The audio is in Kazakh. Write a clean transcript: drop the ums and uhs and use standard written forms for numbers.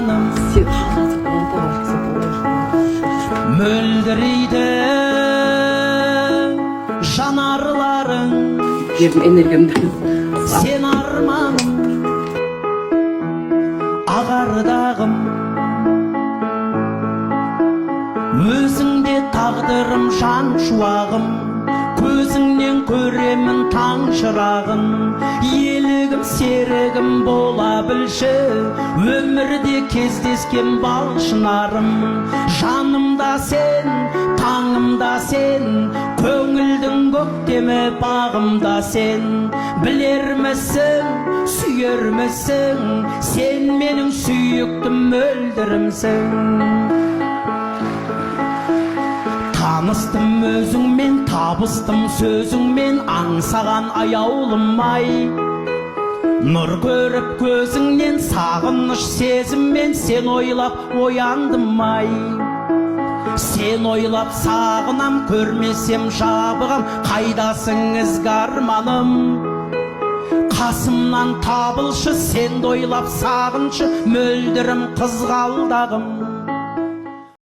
арманым мөлдірейді жанарларың сен арманым ағардағым өзіңде тағдырым жан шуағым көзіңнен көремін таң шырағын елігім серігім бола білші өмірде кездескен бал шынарым жанымда сен таңымда сен көңілдің көктемі бағымда сен білермісің сүйермісің сен менің сүйіктім мөлдірімсің таныстым өзіңмен табыстым сөзіңмен аңсаған аяулым-ай нұр көріп көзіңнен сағыныш сезіммен сен ойлап ояндым-ай сен ойлап сағынам көрмесем жабығам қайдасың ізгі арманым қасымнан табылшы сен ойлап сағыншы мөлдірім қызғалдағым